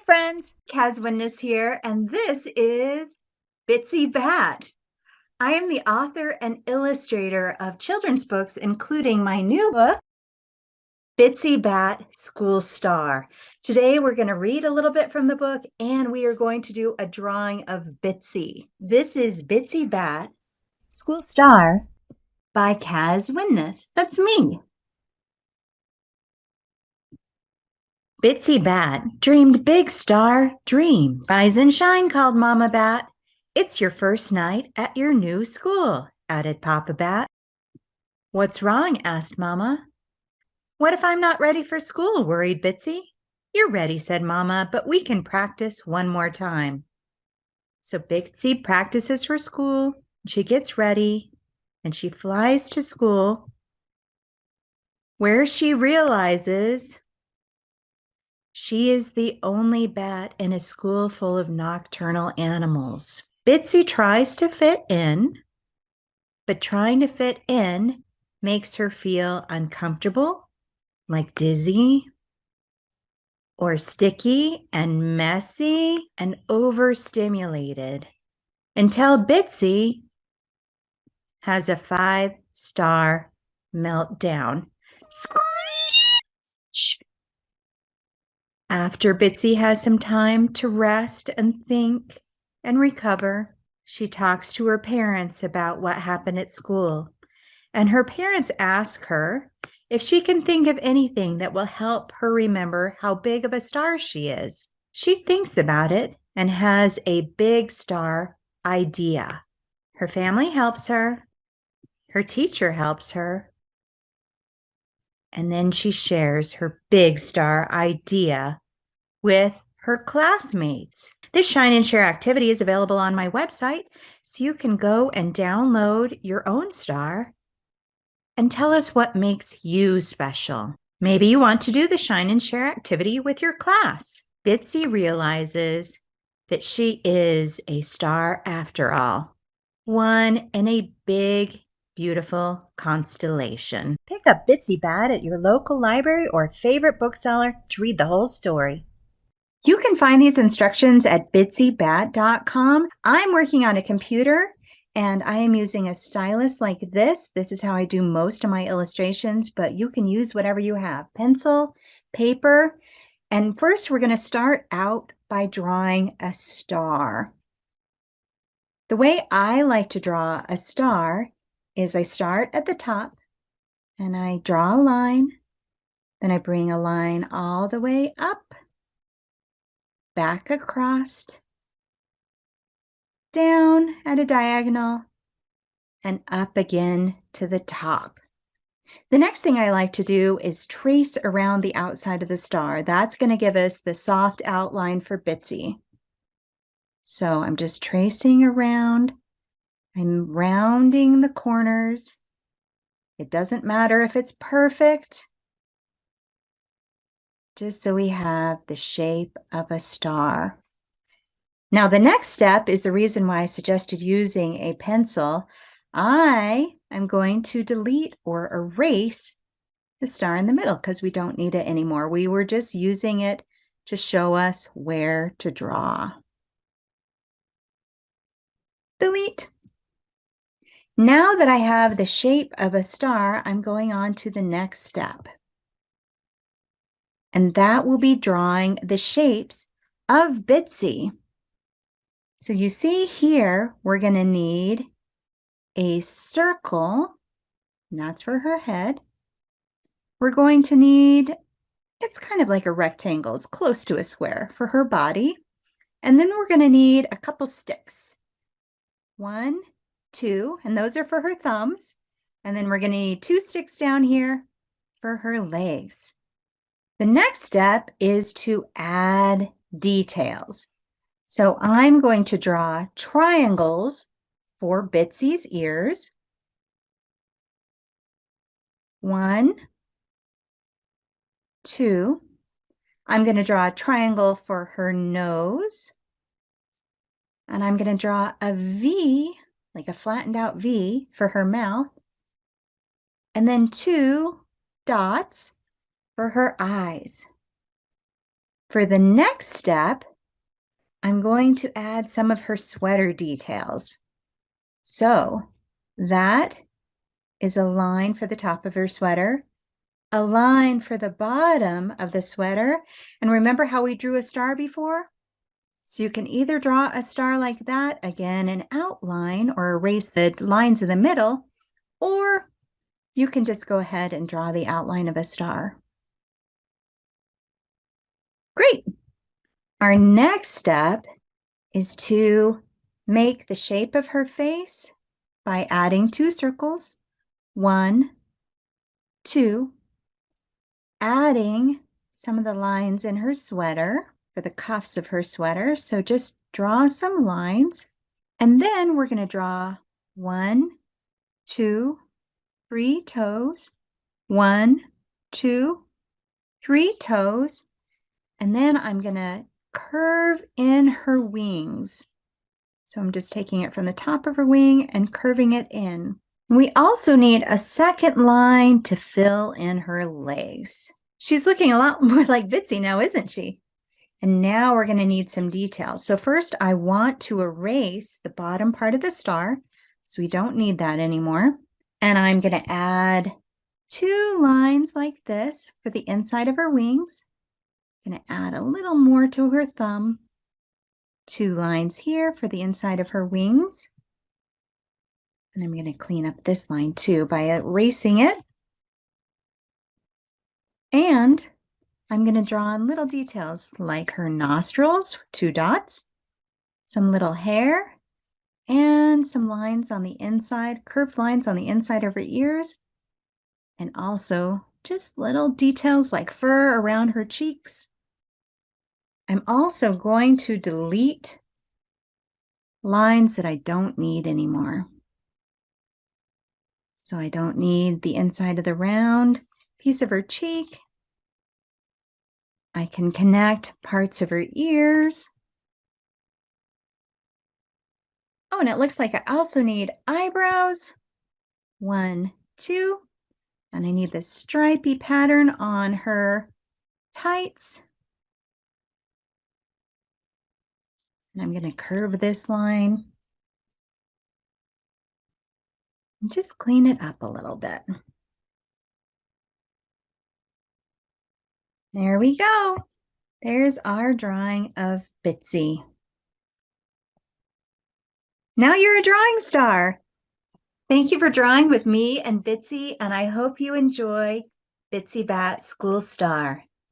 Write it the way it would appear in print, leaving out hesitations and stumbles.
friends, Kaz Windness here, and this is Bitsy Bat. I am the author and illustrator of children's books, including my new book, Bitsy Bat, School Star. Today we're going to read a little bit from the book, and we are going to do a drawing of Bitsy. This is Bitsy Bat, School Star by Kaz Windness. That's me. Bitsy Bat dreamed big star dreams. Rise and shine, called Mama Bat. It's your first night at your new school, added Papa Bat. What's wrong? Asked Mama. What if I'm not ready for school? Worried Bitsy. You're ready, said Mama, but we can practice one more time. So Bitsy practices for school. She gets ready and she flies to school, where she realizes she is the only bat in a school full of nocturnal animals. Bitsy tries to fit in, but trying to fit in makes her feel uncomfortable, like dizzy, or sticky and messy and overstimulated, until Bitsy has a 5-star meltdown. Screech! After Bitsy has some time to rest and think and recover, she talks to her parents about what happened at school. And her parents ask her if she can think of anything that will help her remember how big of a star she is. She thinks about it and has a big star idea. Her family helps her. Her teacher helps her. And then she shares her big star idea with her classmates. This Shine and Share activity is available on my website, so you can go and download your own star and tell us what makes you special. Maybe you want to do the Shine and Share activity with your class. Bitsy realizes that she is a star after all, one in a big, beautiful constellation. Pick up Bitsy Bat at your local library or favorite bookseller to read the whole story. You can find these instructions at bitsybat.com. I'm working on a computer and I am using a stylus like this. This is how I do most of my illustrations, but you can use whatever you have, pencil, paper. And first we're going to start out by drawing a star. The way I like to draw a star is I start at the top and I draw a line, then I bring a line all the way up, back across, down at a diagonal, and up again to the top. The next thing I like to do is trace around the outside of the star. That's going to give us the soft outline for Bitsy. So I'm just tracing around. I'm rounding the corners. It doesn't matter if it's perfect, just so we have the shape of a star. Now, the next step is the reason why I suggested using a pencil. I am going to delete or erase the star in the middle because we don't need it anymore. We were just using it to show us where to draw. Delete. Now that I have the shape of a star, I'm going on to the next step. And that will be drawing the shapes of Bitsy. So you see here, we're going to need a circle, and that's for her head. We're going to need, it's kind of like a rectangle, it's close to a square for her body. And then we're going to need a couple sticks. 1, 2, and those are for her thumbs. And then we're going to need 2 sticks down here for her legs. The next step is to add details. So I'm going to draw triangles for Bitsy's ears. 1, 2. I'm going to draw a triangle for her nose. And I'm going to draw a V, like a flattened out V, for her mouth. And then 2 dots for her eyes. For the next step, I'm going to add some of her sweater details. So that is a line for the top of her sweater, a line for the bottom of the sweater. And remember how we drew a star before? So you can either draw a star like that, again, an outline, or erase the lines in the middle, or you can just go ahead and draw the outline of a star. Great. Our next step is to make the shape of her face by adding 2 circles, 1, 2, adding some of the lines in her sweater for the cuffs of her sweater. So just draw some lines, and then we're going to draw 1, 2, 3 toes, 1, 2, 3 toes, and then I'm going to curve in her wings. So I'm just taking it from the top of her wing and curving it in. We also need a second line to fill in her legs. She's looking a lot more like Bitsy now, isn't she? And now we're going to need some details. So first, I want to erase the bottom part of the star, so we don't need that anymore. And I'm going to add 2 lines like this for the inside of her wings. I'm going to add a little more to her thumb. 2 lines here for the inside of her wings. And I'm going to clean up this line too by erasing it. And I'm going to draw in little details like her nostrils, 2 dots, some little hair, and some lines on the inside, curved lines on the inside of her ears, and also just little details like fur around her cheeks. I'm also going to delete lines that I don't need anymore. So I don't need the inside of the round piece of her cheek. I can connect parts of her ears. Oh, and it looks like I also need eyebrows. 1, 2, and I need this stripy pattern on her tights. And I'm going to curve this line and just clean it up a little bit. There we go. There's our drawing of Bitsy. Now you're a drawing star. Thank you for drawing with me and Bitsy, and I hope you enjoy Bitsy Bat School Star.